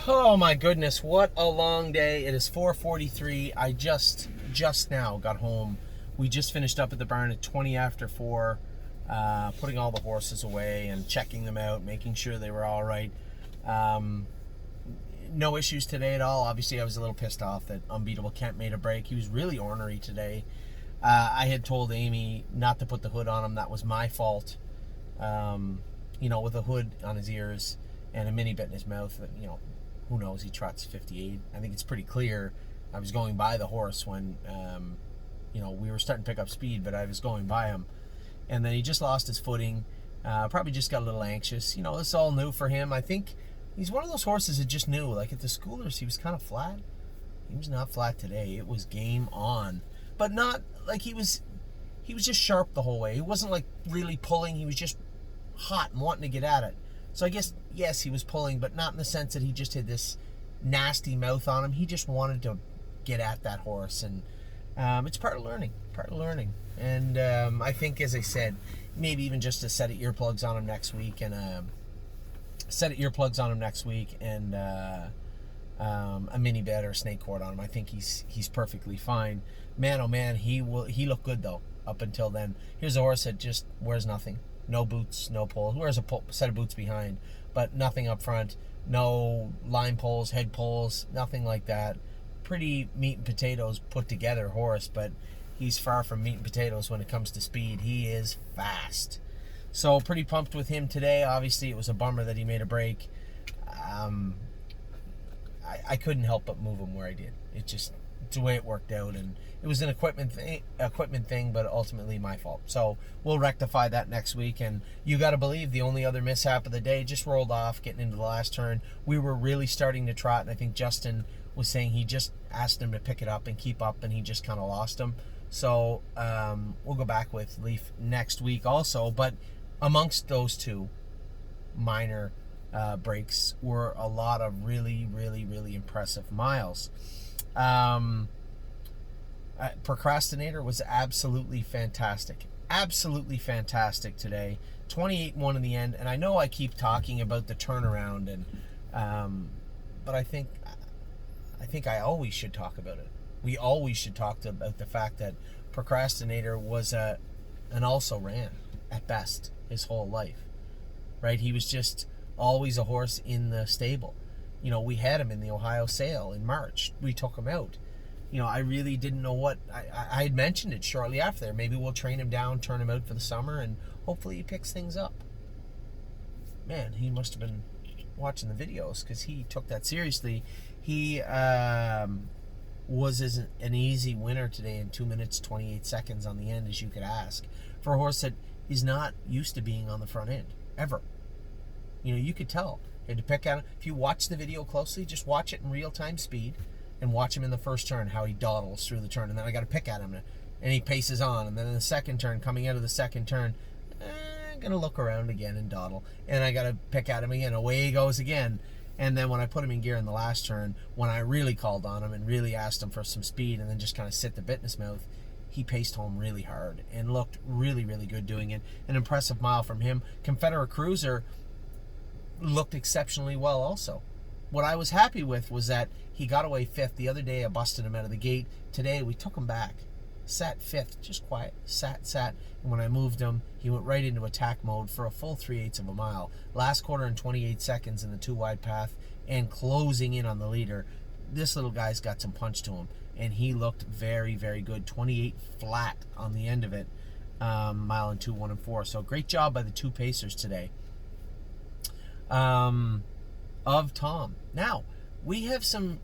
Oh my goodness, what a long day. It is 4:43. I just now got home. We just finished up at the barn at 20 after 4, putting all the horses away and checking them out, making sure they were all right. No issues today at all. Obviously, I was a little pissed off that Unbeatable Kent made a break. He was really ornery today. I had told Amy not to put the hood on him. That was my fault. With a hood on his ears and a mini bit in his mouth, who knows, he trots 58. I think it's pretty clear. I was going by the horse when, we were starting to pick up speed, but I was going by him. And then he just lost his footing, probably just got a little anxious. This is all new for him. I think he's one of those horses that just knew. Like at the schoolers, he was kind of flat. He was not flat today. It was game on. But not like he was just sharp the whole way. He wasn't like really pulling. He was just hot and wanting to get at it. So I guess, yes, he was pulling, but not in the sense that he just had this nasty mouth on him. He just wanted to get at that horse, and it's part of learning. And I think, as I said, maybe even just a set of earplugs on him next week, and a mini bed or snake cord on him. I think he's perfectly fine. Man, oh man, he looked good though up until then. Here's a horse that just wears nothing. No boots, no poles. Wears a set of boots behind, but nothing up front. No line poles, head poles, nothing like that. Pretty meat and potatoes put together horse, but he's far from meat and potatoes when it comes to speed. He is fast. So pretty pumped with him today. Obviously, it was a bummer that he made a break. I couldn't help but move him where I did. It's the way it worked out, and it was an equipment thing, but ultimately my fault. So we'll rectify that next week. And you got to believe the only other mishap of the day just rolled off, getting into the last turn. We were really starting to trot, and I think Justin was saying he just asked him to pick it up and keep up, and he just kind of lost him. So we'll go back with Leaf next week also. But amongst those two minor breaks were a lot of really, really, really impressive miles. Procrastinator was absolutely fantastic today. 28-1 in the end, and I know I keep talking about the turnaround, and but I think I always should talk about it. We always should talk about the fact that Procrastinator was an also ran at best his whole life, right? He was just always a horse in the stable. We had him in the Ohio sale in March. We took him out. I really didn't know what... I had mentioned it shortly after there. Maybe we'll train him down, turn him out for the summer, and hopefully he picks things up. Man, he must have been watching the videos, because he took that seriously. He was an easy winner today in 2 minutes, 28 seconds on the end, as you could ask, for a horse that is not used to being on the front end, ever. You could tell. You had to pick at him. If you watch the video closely, just watch it in real-time speed and watch him in the first turn, how he dawdles through the turn. And then I got to pick at him, and he paces on. And then in the second turn, coming out of the second turn, I'm going to look around again and dawdle. And I got to pick at him again. Away he goes again. And then when I put him in gear in the last turn, when I really called on him and really asked him for some speed and then just kind of sit the bit in his mouth, he paced home really hard and looked really, really good doing it. An impressive mile from him. Confederate Cruiser looked exceptionally well also. What I was happy with was that he got away fifth. The other day I busted him out of the gate. Today we took him back. Sat fifth, just quiet. Sat. And when I moved him, he went right into attack mode for a full 3/8 of a mile. Last quarter in 28 seconds in the 2-wide path and closing in on the leader. This little guy's got some punch to him, and he looked very, very good. 28 flat on the end of it. Mile and 2, 1 and 4. So great job by the two pacers today. Of Tom. Now, we have some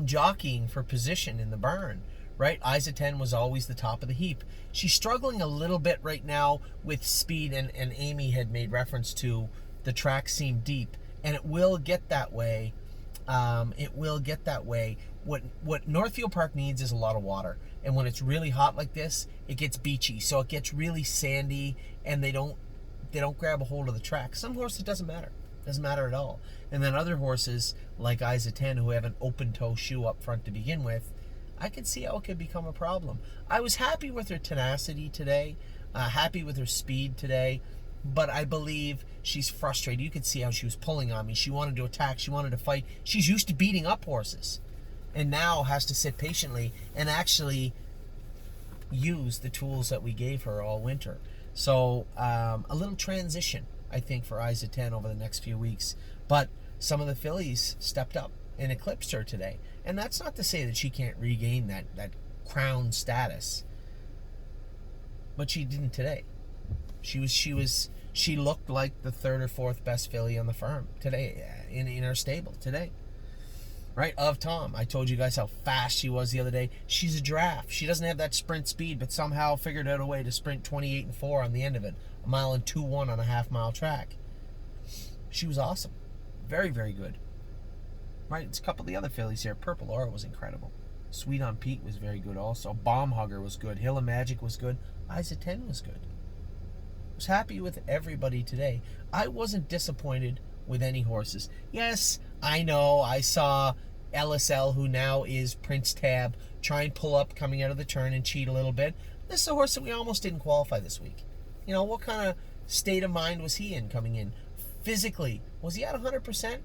jockeying for position in the barn, right? Isa 10 was always the top of the heap. She's struggling a little bit right now with speed, and Amy had made reference to the track seemed deep, and it will get that way. What Northfield Park needs is a lot of water, and when it's really hot like this, it gets beachy, so it gets really sandy, and they don't grab a hold of the track. Some horses, it doesn't matter at all. And then other horses like Isa 10, who have an open toe shoe up front to begin with, I could see how it could become a problem. I was happy with her tenacity today, happy with her speed today, but I believe she's frustrated. You could see how she was pulling on me. She wanted to attack. She wanted to fight. She's used to beating up horses, and now has to sit patiently and actually use the tools that we gave her all winter. So a little transition, I think, for Isa 10 over the next few weeks. But some of the fillies stepped up and eclipsed her today. And that's not to say that she can't regain that crown status. But she didn't today. She looked like the third or fourth best filly on the farm today, in our stable today. Right? Of Tom. I told you guys how fast she was the other day. She's a giraffe. She doesn't have that sprint speed, but somehow figured out a way to sprint 28 and 4 on the end of it. 1 mile and 2-1 on a half-mile track. She was awesome. Very, very good. Right? It's a couple of the other fillies here. Purple Aura was incredible. Sweet on Pete was very good also. Bomb Hugger was good. Hill of Magic was good. Isa 10 was good. I was happy with everybody today. I wasn't disappointed with any horses. Yes, I know I saw LSL, who now is Prince Tab, try and pull up coming out of the turn and cheat a little bit. This is a horse that we almost didn't qualify this week. You know, what kind of state of mind was he in coming in? Physically, was he at 100%?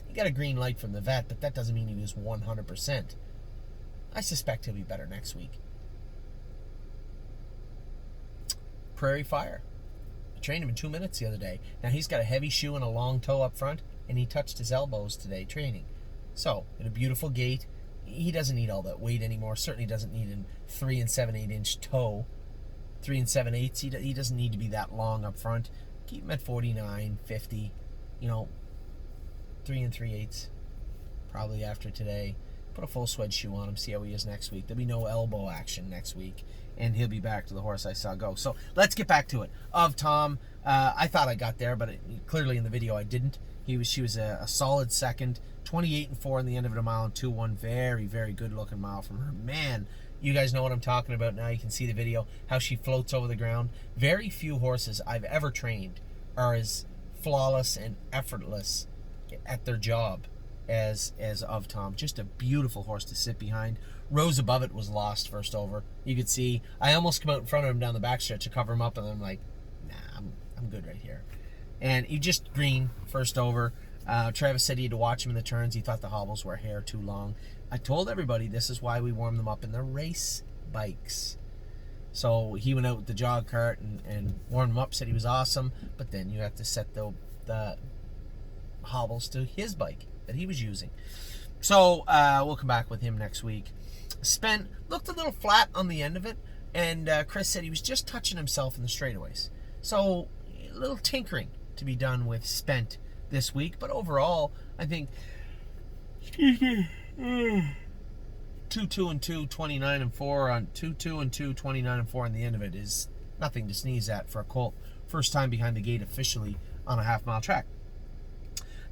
He got a green light from the vet, but that doesn't mean he was 100%. I suspect he'll be better next week. Prairie Fire. I trained him in 2 minutes the other day. Now, he's got a heavy shoe and a long toe up front, and he touched his elbows today training. So, in a beautiful gait, he doesn't need all that weight anymore. Certainly doesn't need a 3 7/8 inch toe. 3 7/8. He doesn't need to be that long up front. Keep him at 49, 50. You know, 3 3/8. Probably after today. Put a full suede shoe on him. See how he is next week. There'll be no elbow action next week, and he'll be back to the horse I saw go. So let's get back to it. Of Tom, I thought I got there, but clearly in the video I didn't. She was a solid second. 28 and 4 in the end of it, 1 mile and 2-1. Very, very good looking mile from her. Man, you guys know what I'm talking about now. You can see the video, how she floats over the ground. Very few horses I've ever trained are as flawless and effortless at their job as Of Tom. Just a beautiful horse to sit behind. Rose Above It was lost first over. You could see I almost come out in front of him down the backstretch to cover him up, and I'm like, nah, I'm good right here. And he just green first over. Travis said he had to watch him in the turns. He thought the hobbles were a hair too long. I told everybody this is why we warm them up in the race bikes. So he went out with the jog cart and warmed him up, said he was awesome, but then you have to set the hobbles to his bike that he was using. So we'll come back with him next week. Spent looked a little flat on the end of it, and Chris said he was just touching himself in the straightaways. So a little tinkering to be done with Spent this week, but overall, I think 2-2 and 2, 29 and 4 on 2-2 and 2, 29 and 4 on the end of it is nothing to sneeze at for a colt. First time behind the gate officially on a half-mile track.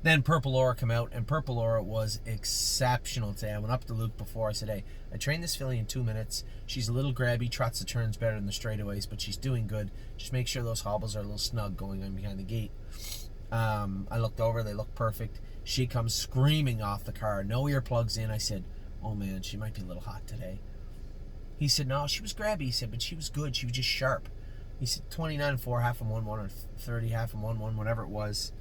Then Purple Aura come out, and Purple Aura was exceptional today. I went up to Luke before. I said, hey, I trained this filly in 2 minutes. She's a little grabby, trots the turns better than the straightaways, but she's doing good. Just make sure those hobbles are a little snug going on behind the gate. I looked over, they look perfect. She comes screaming off the car, no earplugs in. I said, oh man, she might be a little hot today. He said, no, she was grabby. He said, but she was good. She was just sharp. He said 29 and 4, half and 1-1, or 30, half and 1-1, whatever it was.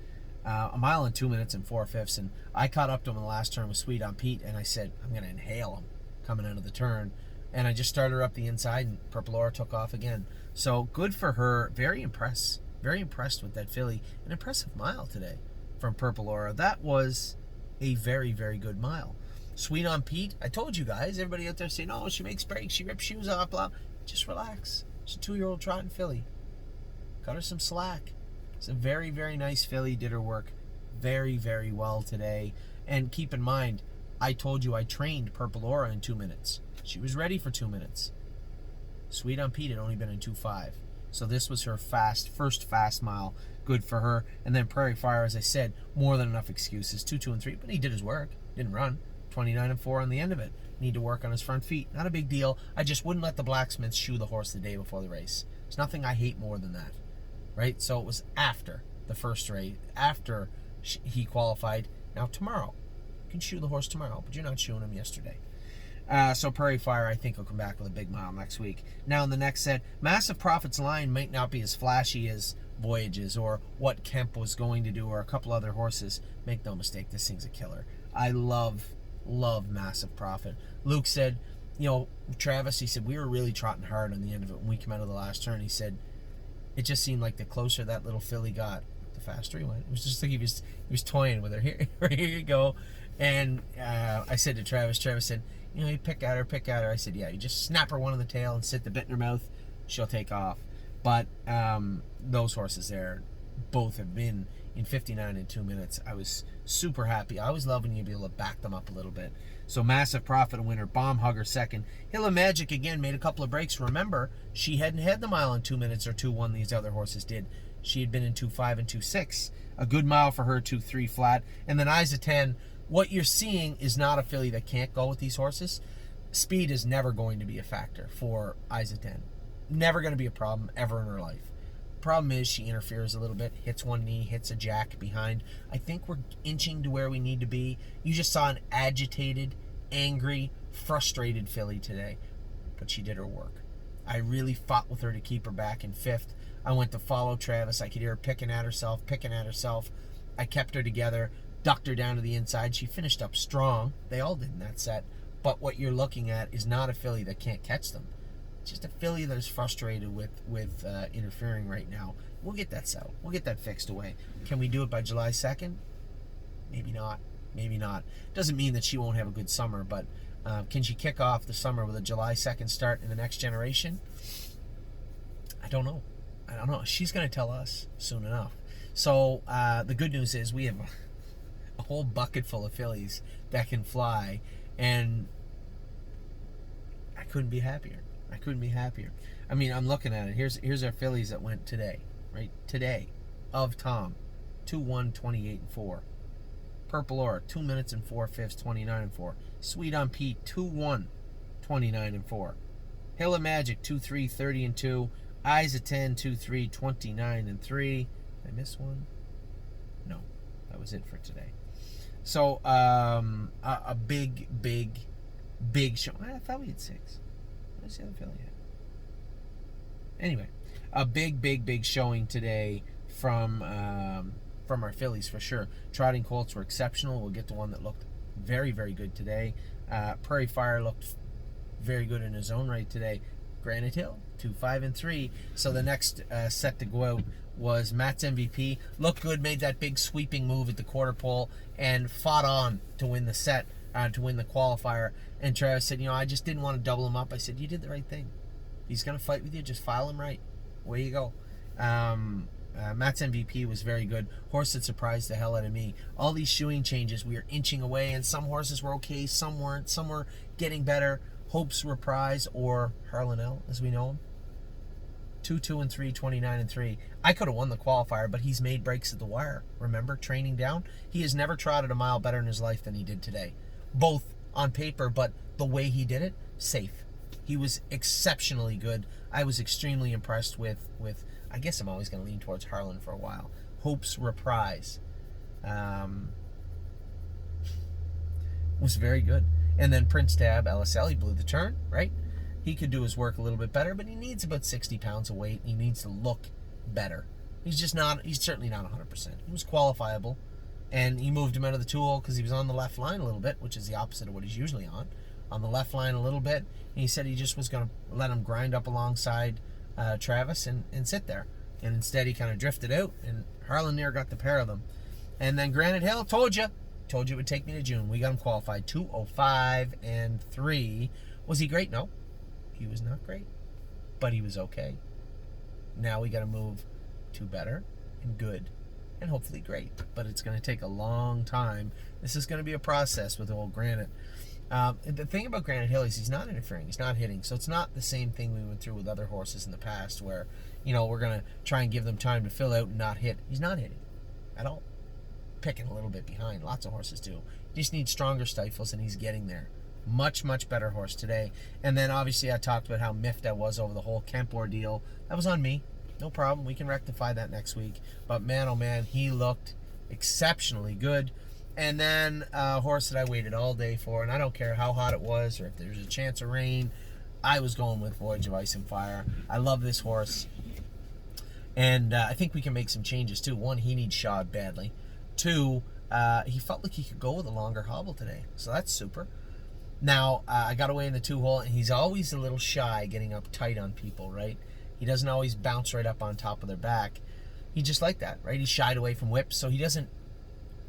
1 mile and 2 minutes and 4/5. And I caught up to him in the last turn with Sweet on Pete, and I said, I'm going to inhale him coming out of the turn. And I just started her up the inside, and Purple Aura took off again. So good for her. Very impressed with that filly. An impressive mile today from Purple Aura. That was a very, very good mile. Sweet on Pete. I told you guys, everybody out there saying, oh, she makes breaks, she rips shoes off, blah. Just relax. She's a 2-year-old trotting filly. Cut her some slack. It's a very, very nice filly. Did her work very, very well today. And keep in mind, I told you I trained Purple Aura in 2 minutes. She was ready for 2 minutes. Sweet on Pete had only been in 2.5. So this was her first fast mile. Good for her. And then Prairie Fire, as I said, more than enough excuses. 2-2 and 3, but he did his work. Didn't run. 29 and 4 on the end of it. Need to work on his front feet. Not a big deal. I just wouldn't let the blacksmiths shoe the horse the day before the race. There's nothing I hate more than that. Right? So it was after the first race, after he qualified. Now tomorrow. You can shoe the horse tomorrow, but you're not shoeing him yesterday. So Prairie Fire, I think, will come back with a big mile next week. Now in the next set, Massive Profits line might not be as flashy as Voyages or what Kemp was going to do or a couple other horses, make no mistake, this thing's a killer. I love Massive Profit. Luke said, Travis, he said, we were really trotting hard on the end of it when we came out of the last turn. He said, it just seemed like the closer that little filly got, the faster he went. It was just like he was toying with her. Here you go. And I said to Travis said, you pick at her. I said, yeah, you just snap her one on the tail and sit the bit in her mouth. She'll take off. But those horses there both have been in 59 and 2 minutes. I was super happy. I always love when you be able to back them up a little bit. So Massive Profit a winner, Bomb Hugger second. Hill of Magic again made a couple of breaks. Remember, she hadn't had the mile in 2 minutes or 2-1 these other horses did. She had been in 2-5 and 2-6. A good mile for her, 2-3 flat. And then Eyes of 10. What you're seeing is not a filly that can't go with these horses. Speed is never going to be a factor for Eyes of 10. Never going to be a problem ever in her life. Problem is she interferes a little bit, hits one knee, hits a jack behind. I think we're inching to where we need to be. You just saw an agitated, angry, frustrated filly today, but she did her work. I really fought with her to keep her back in fifth. I went to follow Travis. I could hear her picking at herself. I kept her together, ducked her down to the inside. She finished up strong. They all did in that set. But what you're looking at is not a filly that can't catch them. It's just a filly that is frustrated with interfering right now. We'll get that settled. We'll get that fixed away. Can we do it by July 2nd? Maybe not. Doesn't mean that she won't have a good summer, but can she kick off the summer with a July 2nd start in the next generation? I don't know. She's going to tell us soon enough. So the good news is we have a whole bucket full of fillies that can fly, and I couldn't be happier. I mean, I'm looking at it. Here's our fillies that went today, right? Today, of Tom, 2-1, 28 and 4. Purple Aura, 2 minutes and 4/5, 29 and 4. Sweet on Pete, 2-1, 29 and 4. Hill of Magic, 2-3, 30 and 2. Eyes of 10, 2-3, 29 and 3. Did I miss one? No, that was it for today. So a big show. I thought we had 6. What's the other filly at? Anyway, a big showing today from our fillies for sure. Trotting colts were exceptional. We'll get to one that looked very good today. Prairie Fire looked very good in his own right today. Granite Hill, 2-5 and 3. So the next set to go out was Matt's MVP. Looked good, made that big sweeping move at the quarter pole, and fought on to win the set, to win the qualifier. And Travis said, I just didn't want to double him up. I said, you did the right thing. He's going to fight with you. Just file him right. Away you go. Matt's MVP was very good. Horse that surprised the hell out of me. All these shoeing changes, we are inching away, and some horses were okay, some weren't. Some were getting better. Hope's Reprise, or Harlan, as we know him. 2-2 and 3, 29 and 3. I could have won the qualifier, but he's made breaks at the wire. Remember, training down? He has never trotted a mile better in his life than he did today. Both on paper, but the way he did it, safe. He was exceptionally good. I was extremely impressed with I guess I'm always going to lean towards Harlan for a while. Hope's Reprise was very good. And then Prince Tab, LSL, he blew the turn, right? He could do his work a little bit better, but he needs about 60 pounds of weight. He needs to look better. He's certainly not 100%. He was qualifiable, and he moved him out of the 2-hole because he was on the left line a little bit, which is the opposite of what he's usually on the left line a little bit. And he said he just was going to let him grind up alongside Travis and sit there. And instead he kind of drifted out, and Harlan near got the pair of them. And then Granite Hill, told you it would take me to June. We got him qualified, 2:05 and 3. Was he great? No, he was not great, but he was okay. Now we got to move to better and good and hopefully great, but it's going to take a long time. This is going to be a process with old Granite. The thing about Granite Hill is he's not interfering, he's not hitting, so it's not the same thing we went through with other horses in the past where, we're going to try and give them time to fill out and not hit. He's not hitting at all. Picking a little bit behind, lots of horses do. He just needs stronger stifles, and he's getting there. Much better horse today. And then obviously I talked about how miffed I was over the whole Kemp ordeal. That was on me. No problem. We can rectify that next week. But man, oh man, he looked exceptionally good. And then a horse that I waited all day for, and I don't care how hot it was or if there's a chance of rain, I was going with Voyage of Ice and Fire. I love this horse. And I think we can make some changes too. One, he needs shod badly. Two, he felt like he could go with a longer hobble today, so that's super. Now, I got away in the 2-hole, and he's always a little shy getting up tight on people, right? He doesn't always bounce right up on top of their back. He just like that, right? He shied away from whips, so he doesn't,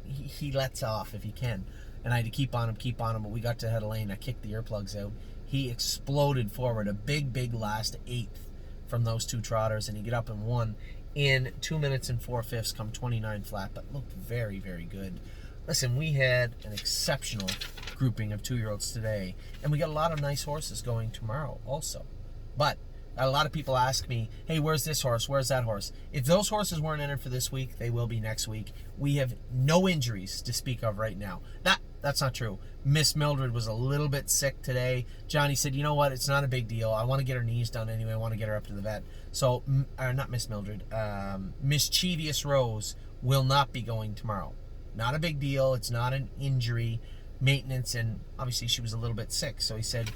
he lets off if he can. And I had to keep on him, but we got to head of lane. I kicked the earplugs out. He exploded forward, a big last eighth from those two trotters, and he got up and won in 2 minutes and 4/5, come 29 flat, but looked very, very good. Listen, we had an exceptional grouping of 2-year-olds today, and we got a lot of nice horses going tomorrow also. But a lot of people ask me, hey, where's this horse? Where's that horse? If those horses weren't entered for this week, they will be next week. We have no injuries to speak of right now. That's not true. Miss Mildred was a little bit sick today. Johnny said, you know what? It's not a big deal. I want to get her knees done anyway. I want to get her up to the vet. So, not Miss Mildred. Mischievous Rose will not be going tomorrow. Not a big deal. It's not an injury, maintenance, and obviously she was a little bit sick. So he said,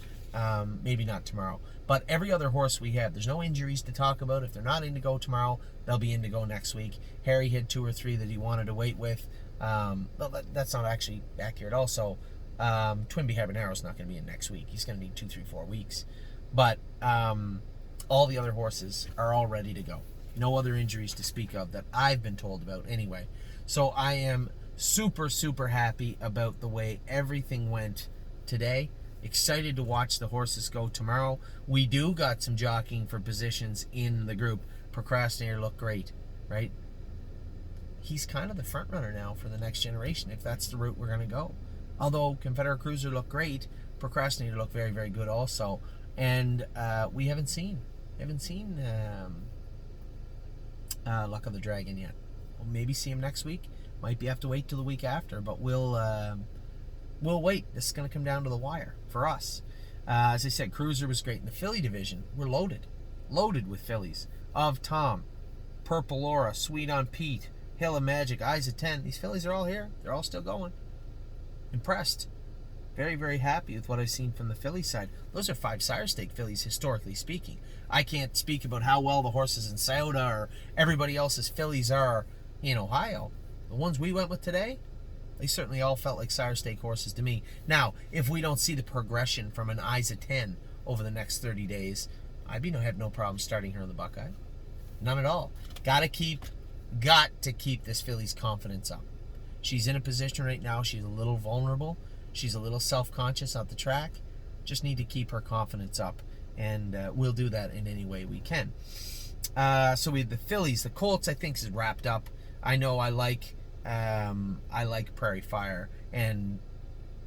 maybe not tomorrow. But every other horse we have, there's no injuries to talk about. If they're not in to go tomorrow, they'll be in to go next week. Harry had 2 or 3 that he wanted to wait with. That's not actually accurate. Also, Twinbee Habanero is not going to be in next week. He's going to need 2, 3, 4 weeks. But all the other horses are all ready to go. No other injuries to speak of that I've been told about anyway. So I am super happy about the way everything went today. Excited to watch the horses go tomorrow. We do got some jockeying for positions in the group. Procrastinator looked great, right? He's kind of the front runner now for the next generation if that's the route we're going to go. Although Confederate Cruiser looked great, Procrastinator looked very, very good also. And we haven't seen Luck of the Dragon yet. We'll maybe see him next week. Might be have to wait till the week after, but we'll wait. This is going to come down to the wire for us. As I said, Cruiser was great. In the filly division, we're loaded with fillies. Of Tom, Purple Aura, Sweet on Pete, Hill of Magic, Eyes of 10. These fillies are all here. They're all still going. Impressed. Very, very happy with what I've seen from the filly side. Those are 5 sire stake fillies, historically speaking. I can't speak about how well the horses in Scioto or everybody else's fillies are in Ohio. The ones we went with today, they certainly all felt like sire stake horses to me. Now, if we don't see the progression from an Eyes of 10 over the next 30 days, I'd have no problem starting her in the Buckeye. None at all. Got to keep this filly's confidence up. She's in a position right now, she's a little vulnerable. She's a little self-conscious at the track. Just need to keep her confidence up. And we'll do that in any way we can. So we have the fillies. The Colts, I think, is wrapped up. I know I like Prairie Fire, and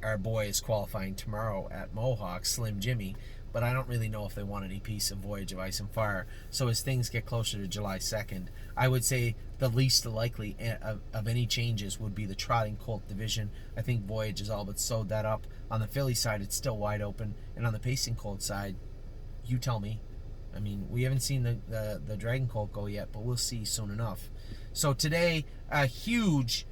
our boy is qualifying tomorrow at Mohawk, Slim Jimmy, but I don't really know if they want any piece of Voyage of Ice and Fire. So as things get closer to July 2nd, I would say the least likely of any changes would be the trotting colt division. I think Voyage has all but sewed that up. On the filly side, it's still wide open, and on the pacing colt side, you tell me. I mean, we haven't seen the Dragon Colt go yet, but we'll see soon enough. So today, a huge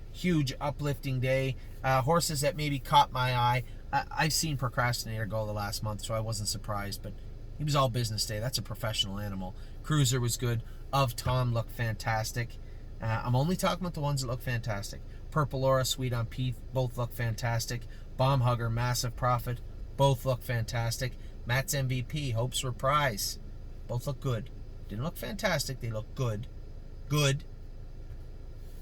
uplifting day. Horses that maybe caught my eye. I've seen Procrastinator go the last month, so I wasn't surprised, but he was all business day. That's a professional animal. Cruiser was good. Of Tom looked fantastic. I'm only talking about the ones that look fantastic. Purple Aura, Sweet on Pete, both look fantastic. Bomb Hugger, Massive Profit, both look fantastic. Matt's MVP, Hope's Reprise, both look good. Didn't look fantastic, they look good. Good.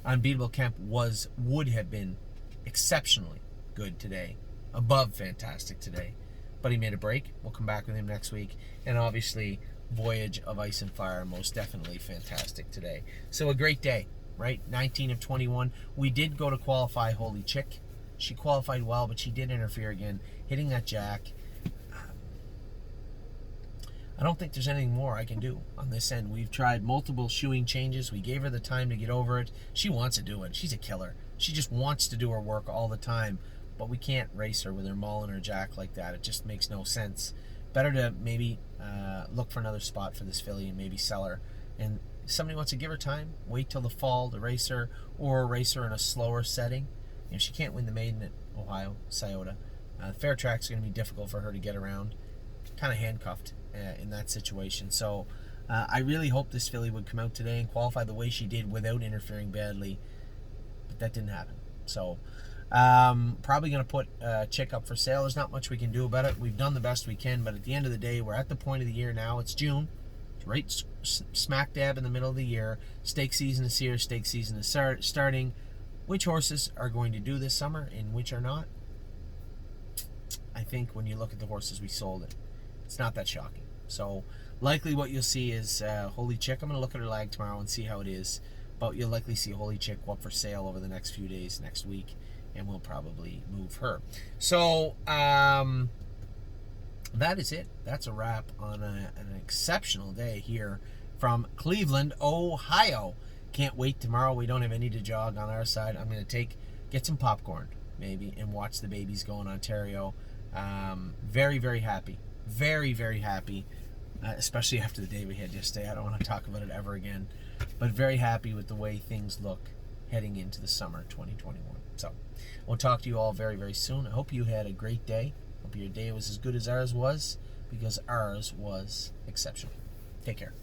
Unbeatable Kemp would have been exceptionally good today. Above fantastic today. But he made a break. We'll come back with him next week. And obviously, Voyage of Ice and Fire, most definitely fantastic today. So a great day, right? 19 of 21. We did go to qualify Holy Chick. She qualified well, but she did interfere again, hitting that jack. I don't think there's anything more I can do on this end. We've tried multiple shoeing changes. We gave her the time to get over it. She wants to do it. She's a killer. She just wants to do her work all the time. But we can't race her with her maul and her jack like that. It just makes no sense. Better to maybe look for another spot for this filly and maybe sell her. And if somebody wants to give her time, wait till the fall to race her, or race her in a slower setting. You know, she can't win the maiden at Ohio, Scioto. Fair track's going to be difficult for her to get around. Kind of handcuffed in that situation. So I really hope this filly would come out today and qualify the way she did without interfering badly, but that didn't happen. So probably going to put Chick up for sale. There's not much we can do about it. We've done the best we can, but at the end of the day, we're at the point of the year now. It's June. It's right smack dab in the middle of the year. Stake season is here. Stake season is starting. Which horses are going to do this summer and which are not? I think when you look at the horses we sold, it's not that shocking. So likely what you'll see is Holy Chick. I'm going to look at her lag tomorrow and see how it is. But you'll likely see Holy Chick go up for sale over the next few days, next week, and we'll probably move her. So that is it. That's a wrap on an exceptional day here from Cleveland, Ohio. Can't wait tomorrow. We don't have any to jog on our side. I'm going to get some popcorn maybe and watch the babies go in Ontario. Very, very happy. Very, very happy, especially after the day we had yesterday. I don't want to talk about it ever again, but very happy with the way things look heading into the summer 2021. So we'll talk to you all very, very soon. I hope you had a great day. Hope your day was as good as ours was, because ours was exceptional. Take care.